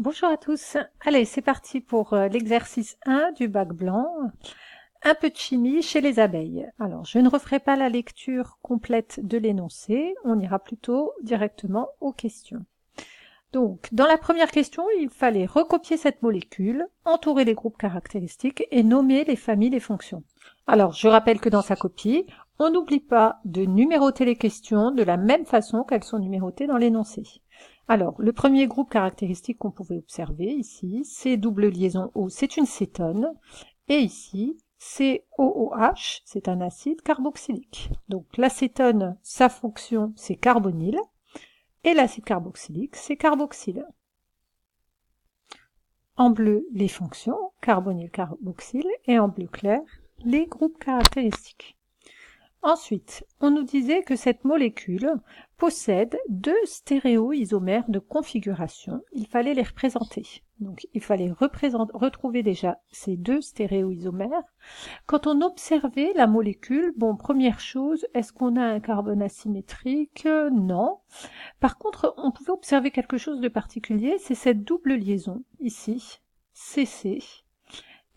Bonjour à tous. Allez, c'est parti pour l'exercice 1 du bac blanc. Un peu de chimie chez les abeilles. Alors, je ne referai pas la lecture complète de l'énoncé, on ira plutôt directement aux questions. Donc, dans la première question, il fallait recopier cette molécule, entourer les groupes caractéristiques et nommer les familles et fonctions. Alors, je rappelle que dans sa copie, on n'oublie pas de numéroter les questions de la même façon qu'elles sont numérotées dans l'énoncé. Alors, le premier groupe caractéristique qu'on pouvait observer ici, c'est double liaison O, c'est une cétone, et ici, c'est OOH, c'est un acide carboxylique. Donc l'acétone, sa fonction, c'est carbonyle, et l'acide carboxylique, c'est carboxyle. En bleu, les fonctions, carbonyle, carboxyle, et en bleu clair, les groupes caractéristiques. Ensuite, on nous disait que cette molécule possède deux stéréoisomères de configuration. Il fallait les représenter. Donc, il fallait retrouver déjà ces deux stéréoisomères. Quand on observait la molécule, bon, première chose, est-ce qu'on a un carbone asymétrique? Non. Par contre, on pouvait observer quelque chose de particulier, c'est cette double liaison, ici, CC.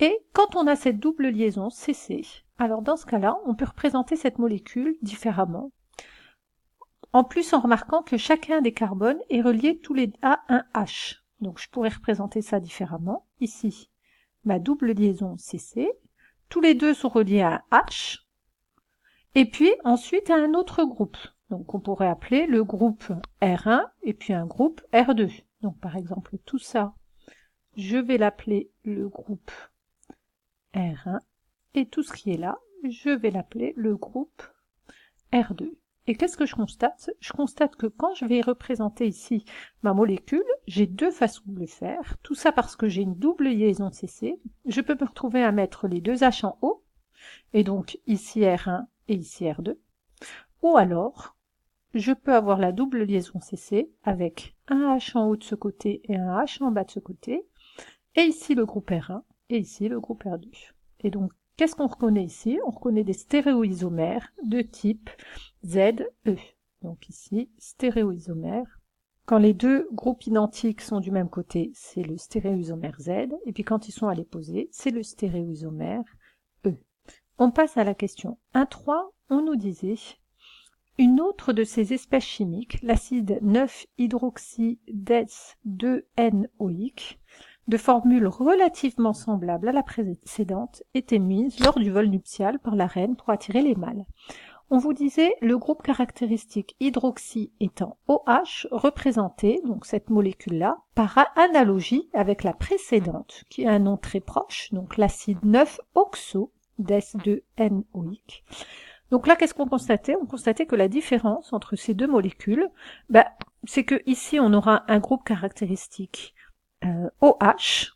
Et quand on a cette double liaison CC, alors dans ce cas-là, on peut représenter cette molécule différemment. En plus, en remarquant que chacun des carbones est relié tous les à un H. Donc je pourrais représenter ça différemment. Ici, ma double liaison CC. Tous les deux sont reliés à un H. Et puis ensuite à un autre groupe. Donc on pourrait appeler le groupe R1 et puis un groupe R2. Donc par exemple tout ça, je vais l'appeler le groupe R1 et tout ce qui est là, je vais l'appeler le groupe R2. Et qu'est-ce que je constate? Je constate que quand je vais représenter ici ma molécule, j'ai deux façons de le faire. Tout ça parce que j'ai une double liaison CC. Je peux me retrouver à mettre les deux H en haut, et donc ici R1 et ici R2. Ou alors, je peux avoir la double liaison CC avec un H en haut de ce côté et un H en bas de ce côté, et ici le groupe R1 et ici le groupe R2. Et donc, qu'est-ce qu'on reconnaît ici? On reconnaît des stéréoisomères de type ZE. Donc ici, stéréoisomère. Quand les deux groupes identiques sont du même côté, c'est le stéréoisomère Z, et puis quand ils sont à l'opposé, c'est le stéréoisomère E. On passe à la question 1.3, on nous disait une autre de ces espèces chimiques, l'acide 9-hydroxydès-2-NOïque, de formule relativement semblable à la précédente, est émise lors du vol nuptial par la reine pour attirer les mâles. On vous disait le groupe caractéristique hydroxy étant OH représenté, donc cette molécule-là, par analogie avec la précédente, qui a un nom très proche, donc l'acide 9-oxo-des-2-NOïque. Donc là, qu'est-ce qu'on constatait? On constatait que la différence entre ces deux molécules, c'est que ici on aura un groupe caractéristique OH,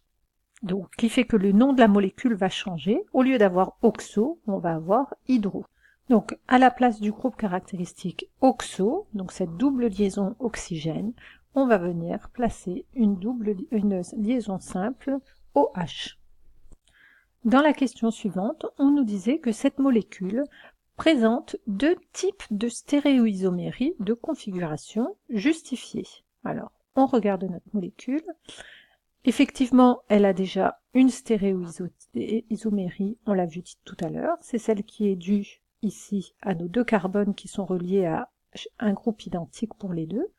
donc qui fait que le nom de la molécule va changer. Au lieu d'avoir oxo, on va avoir hydro. Donc à la place du groupe caractéristique oxo, donc cette double liaison oxygène, on va venir placer une liaison simple OH. Dans la question suivante, on nous disait que cette molécule présente deux types de stéréoisomérie de configuration justifiée. Alors, on regarde notre molécule. Effectivement, elle a déjà une stéréoisomérie, on l'a vu tout à l'heure, c'est celle qui est due ici à nos deux carbones qui sont reliés à un groupe identique pour les deux.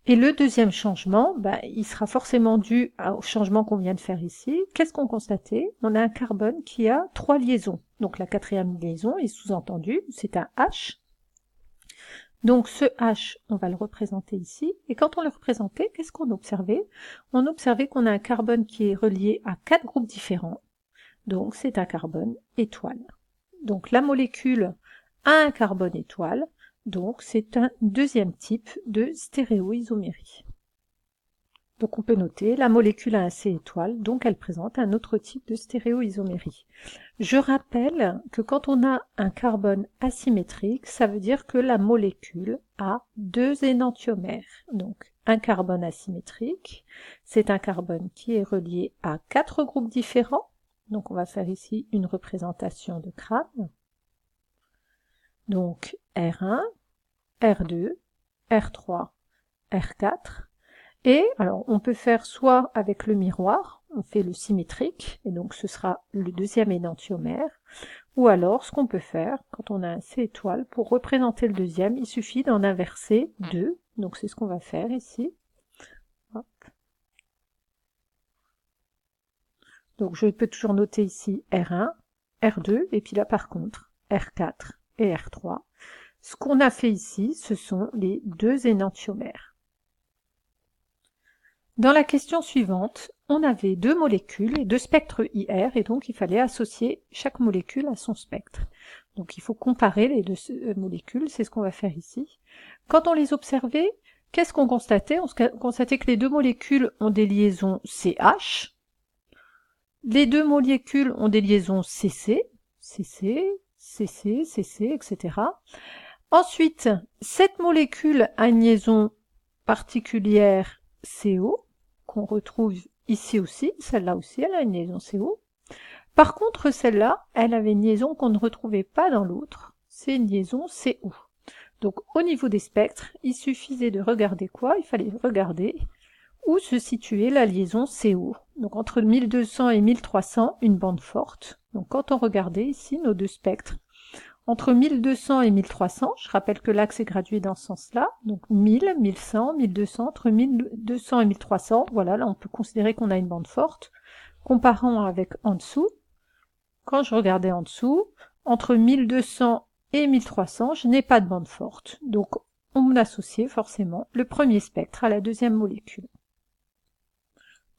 Et le deuxième changement, il sera forcément dû au changement qu'on vient de faire ici. Qu'est-ce qu'on constatait? On a un carbone qui a 3 liaisons. Donc la quatrième liaison est sous-entendue, c'est un H. Donc ce H, on va le représenter ici. Et quand on le représentait, qu'est-ce qu'on observait? On observait qu'on a un carbone qui est relié à 4 groupes différents. Donc c'est un carbone étoile. Donc la molécule a un carbone étoile. Donc c'est un deuxième type de stéréoisomérie. Donc on peut noter, la molécule a un C étoile, donc elle présente un autre type de stéréoisomérie. Je rappelle que quand on a un carbone asymétrique, ça veut dire que la molécule a deux énantiomères. Donc un carbone asymétrique, c'est un carbone qui est relié à 4 groupes différents. Donc on va faire ici une représentation de crâne. Donc R1, R2, R3, R4. Et alors, on peut faire soit avec le miroir, on fait le symétrique, et donc ce sera le deuxième énantiomère, ou alors, ce qu'on peut faire, quand on a un C étoile, pour représenter le deuxième, il suffit d'en inverser 2, donc c'est ce qu'on va faire ici. Hop. Donc je peux toujours noter ici R1, R2, et puis là par contre, R4 et R3. Ce qu'on a fait ici, ce sont les deux énantiomères. Dans la question suivante, on avait deux molécules et deux spectres IR, et donc il fallait associer chaque molécule à son spectre. Donc il faut comparer les deux molécules, c'est ce qu'on va faire ici. Quand on les observait, qu'est-ce qu'on constatait? On constatait que les deux molécules ont des liaisons CH, les deux molécules ont des liaisons CC, CC, CC, CC, etc. Ensuite, cette molécule a une liaison particulière CO, qu'on retrouve ici aussi, celle-là aussi, elle a une liaison CO. Par contre, celle-là, elle avait une liaison qu'on ne retrouvait pas dans l'autre, c'est une liaison CO. Donc au niveau des spectres, il suffisait de regarder quoi? Il fallait regarder où se situait la liaison CO. Donc entre 1200 et 1300, une bande forte. Donc quand on regardait ici nos deux spectres, entre 1200 et 1300, je rappelle que l'axe est gradué dans ce sens-là, donc 1000, 1100, 1200, entre 1200 et 1300, voilà, là on peut considérer qu'on a une bande forte. Comparons avec en dessous, quand je regardais en dessous, entre 1200 et 1300, je n'ai pas de bande forte, donc on associait forcément le premier spectre à la deuxième molécule.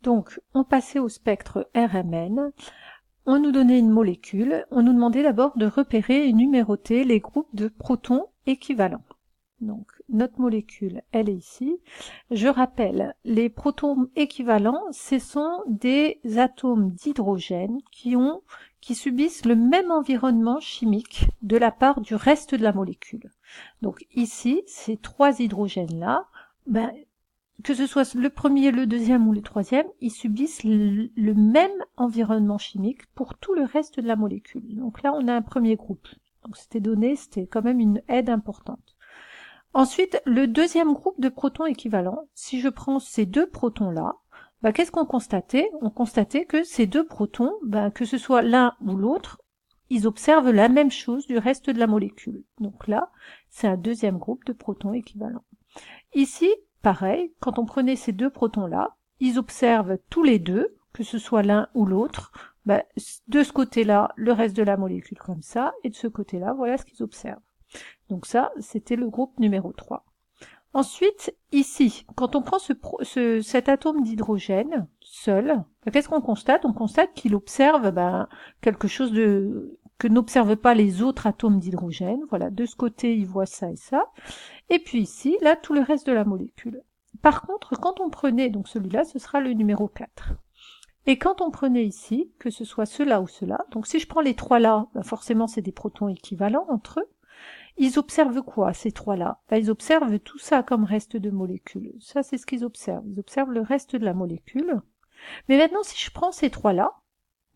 Donc on passait au spectre RMN. On nous donnait une molécule, on nous demandait d'abord de repérer et numéroter les groupes de protons équivalents. Donc notre molécule, elle est ici. Je rappelle, les protons équivalents, ce sont des atomes d'hydrogène qui subissent le même environnement chimique de la part du reste de la molécule. Donc ici, ces trois hydrogènes-là, que ce soit le premier, le deuxième ou le troisième, ils subissent le même environnement chimique pour tout le reste de la molécule. Donc là, on a un premier groupe. Donc c'était quand même une aide importante. Ensuite, le deuxième groupe de protons équivalents, si je prends ces deux protons-là, qu'est-ce qu'on constatait? On constatait que ces deux protons, que ce soit l'un ou l'autre, ils observent la même chose du reste de la molécule. Donc là, c'est un deuxième groupe de protons équivalents. Ici, pareil, quand on prenait ces deux protons-là, ils observent tous les deux, que ce soit l'un ou l'autre, de ce côté-là, le reste de la molécule comme ça, et de ce côté-là, voilà ce qu'ils observent. Donc ça, c'était le groupe numéro 3. Ensuite, ici, quand on prend cet atome d'hydrogène seul, qu'est-ce qu'on constate? On constate qu'il observe quelque chose que n'observent pas les autres atomes d'hydrogène. Voilà, de ce côté, il voit ça et ça. Et puis ici, là, tout le reste de la molécule. Par contre, quand on prenait, donc celui-là, ce sera le numéro 4. Et quand on prenait ici, que ce soit ceux-là ou ceux-là, donc si je prends les trois là, forcément c'est des protons équivalents entre eux, ils observent quoi, ces trois-là? Ils observent tout ça comme reste de molécule. Ça, c'est ce qu'ils observent. Ils observent le reste de la molécule. Mais maintenant, si je prends ces trois-là,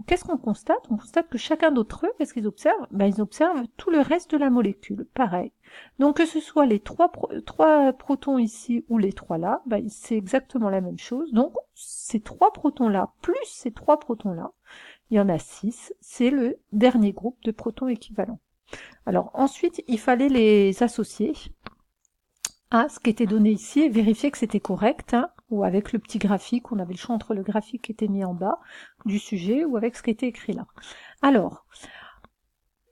qu'est-ce qu'on constate? On constate que chacun d'entre eux, qu'est-ce qu'ils observent? Ils observent tout le reste de la molécule, pareil. Donc que ce soit les trois protons ici ou les trois là, c'est exactement la même chose. Donc ces trois protons-là plus ces trois protons-là, il y en a 6, c'est le dernier groupe de protons équivalents. Alors ensuite, il fallait les associer à ce qui était donné ici et vérifier que c'était correct, ou avec le petit graphique, on avait le choix entre le graphique qui était mis en bas du sujet ou avec ce qui était écrit là. Alors,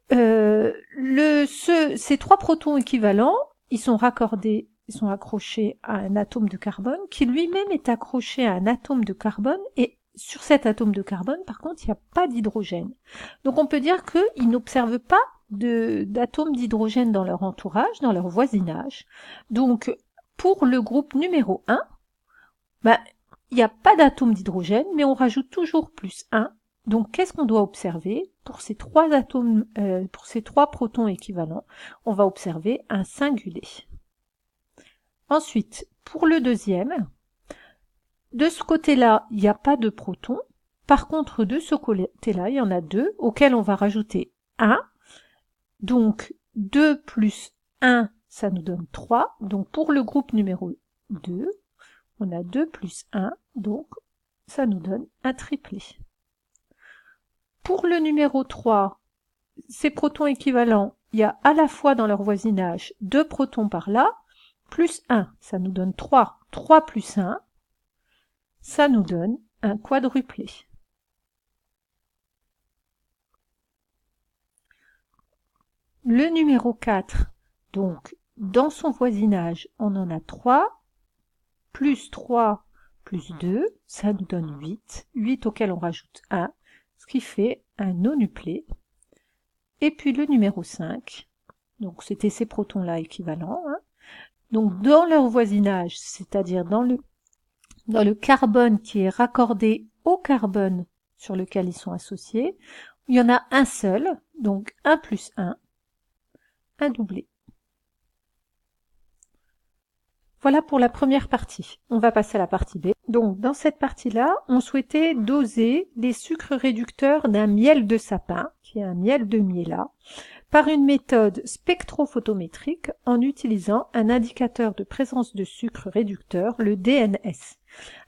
ces trois protons équivalents, ils sont raccordés, ils sont accrochés à un atome de carbone qui lui-même est accroché à un atome de carbone et sur cet atome de carbone, par contre, il n'y a pas d'hydrogène. Donc on peut dire qu'ils n'observent pas d'atomes d'hydrogène dans leur entourage, dans leur voisinage. Donc pour le groupe numéro 1, il n'y a pas d'atome d'hydrogène, mais on rajoute toujours plus 1. Donc qu'est-ce qu'on doit observer? Pour ces trois atomes, pour ces trois protons équivalents, on va observer un singulier. Ensuite, pour le deuxième, de ce côté-là, il n'y a pas de protons. Par contre, de ce côté-là, il y en a deux, auxquels on va rajouter 1. Donc 2 plus 1, ça nous donne 3. Donc pour le groupe numéro 2, On a 2 plus 1, donc ça nous donne un triplé. Pour le numéro 3, ces protons équivalents, il y a à la fois dans leur voisinage 2 protons par là, plus 1, ça nous donne 3. 3 plus 1, ça nous donne un quadruplé. Le numéro 4, donc dans son voisinage, on en a 3, plus 3 plus 2, ça nous donne 8, 8 auquel on rajoute 1, ce qui fait un nonuplé. Et puis le numéro 5, donc c'était ces protons-là équivalents, hein. Donc dans leur voisinage, c'est-à-dire dans le carbone qui est raccordé au carbone sur lequel ils sont associés, il y en a un seul, donc 1 plus 1, un doublé. Voilà pour la première partie. On va passer à la partie B. Donc dans cette partie-là, on souhaitait doser les sucres réducteurs d'un miel de sapin, qui est un miel de miellat, par une méthode spectrophotométrique en utilisant un indicateur de présence de sucre réducteur, le DNS.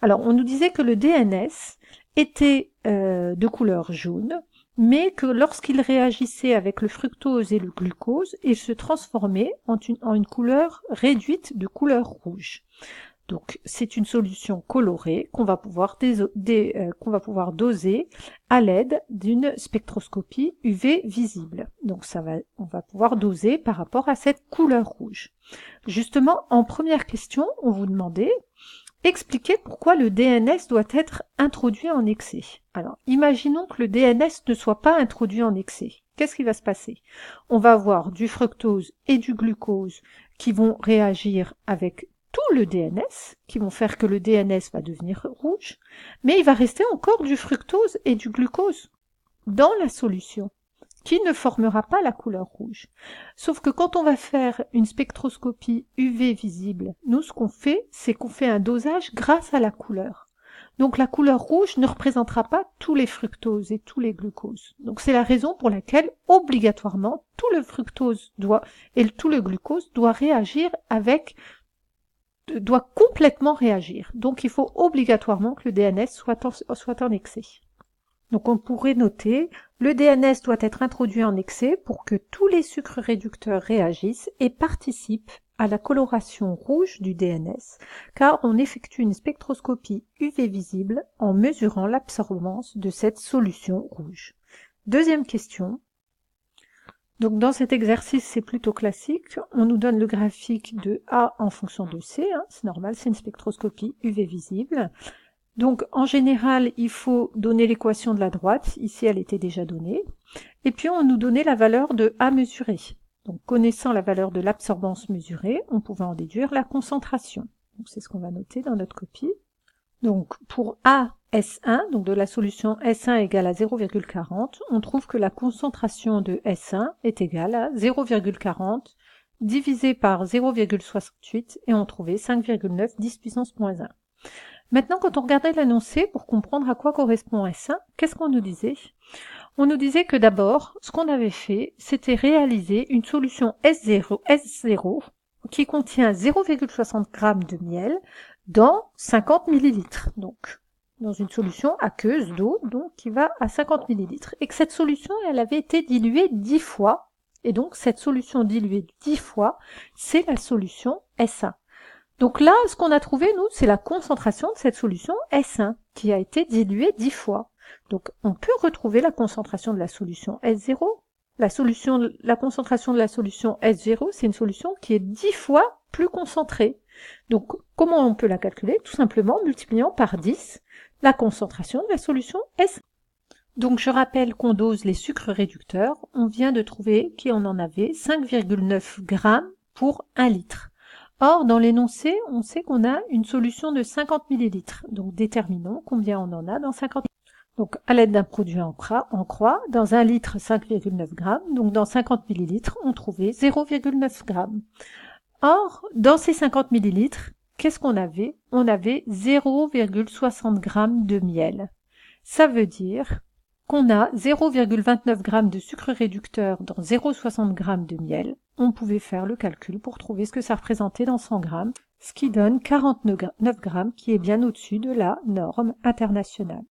Alors on nous disait que le DNS était de couleur jaune, mais que lorsqu'il réagissait avec le fructose et le glucose, il se transformait en une couleur réduite de couleur rouge. Donc c'est une solution colorée qu'on va pouvoir doser à l'aide d'une spectroscopie UV visible. Donc on va pouvoir doser par rapport à cette couleur rouge. Justement, en première question, on vous demandait expliquer pourquoi le DNS doit être introduit en excès. Alors, imaginons que le DNS ne soit pas introduit en excès. Qu'est-ce qui va se passer? On va avoir du fructose et du glucose qui vont réagir avec tout le DNS, qui vont faire que le DNS va devenir rouge, mais il va rester encore du fructose et du glucose dans la solution, qui ne formera pas la couleur rouge. Sauf que quand on va faire une spectroscopie UV visible, nous ce qu'on fait, c'est qu'on fait un dosage grâce à la couleur. Donc la couleur rouge ne représentera pas tous les fructoses et tous les glucoses. Donc c'est la raison pour laquelle obligatoirement tout le fructose et tout le glucose doit complètement réagir. Donc il faut obligatoirement que le DNS soit en excès. Donc on pourrait noter, le DNS doit être introduit en excès pour que tous les sucres réducteurs réagissent et participent à la coloration rouge du DNS, car on effectue une spectroscopie UV visible en mesurant l'absorbance de cette solution rouge. Deuxième question. Donc dans cet exercice, c'est plutôt classique. On nous donne le graphique de A en fonction de C, hein, c'est normal, c'est une spectroscopie UV visible. Donc, en général, il faut donner l'équation de la droite. Ici, elle était déjà donnée. Et puis, on nous donnait la valeur de A mesurée. Donc, connaissant la valeur de l'absorbance mesurée, on pouvait en déduire la concentration. Donc, c'est ce qu'on va noter dans notre copie. Donc, pour A, S1, donc de la solution S1 égale à 0,40, on trouve que la concentration de S1 est égale à 0,40 divisé par 0,68 et on trouvait 5,9 10 puissance moins 1. Maintenant, quand on regardait l'énoncé pour comprendre à quoi correspond S1, qu'est-ce qu'on nous disait? On nous disait que d'abord, ce qu'on avait fait, c'était réaliser une solution S0 qui contient 0,60 g de miel dans 50 ml. Donc, dans une solution aqueuse d'eau, donc qui va à 50 ml. Et que cette solution, elle avait été diluée 10 fois. Et donc, cette solution diluée 10 fois, c'est la solution S1. Donc là, ce qu'on a trouvé, nous, c'est la concentration de cette solution S1, qui a été diluée 10 fois. Donc, on peut retrouver la concentration de la solution S0. La concentration de la solution S0, c'est une solution qui est 10 fois plus concentrée. Donc, comment on peut la calculer? Tout simplement en multipliant par 10 la concentration de la solution S1. Donc, je rappelle qu'on dose les sucres réducteurs. On vient de trouver qu'on en avait 5,9 g pour 1 litre. Or, dans l'énoncé, on sait qu'on a une solution de 50 ml. Donc, déterminons combien on en a dans 50 ml. Donc, à l'aide d'un produit en croix, dans 1 litre, 5,9 g. Donc, dans 50 ml, on trouvait 0,9 g. Or, dans ces 50 ml, qu'est-ce qu'on avait? On avait 0,60 g de miel. Ça veut dire qu'on a 0,29 g de sucre réducteur dans 0,60 g de miel. On pouvait faire le calcul pour trouver ce que ça représentait dans 100 grammes. ce qui donne 49 grammes, qui est bien au-dessus de la norme internationale.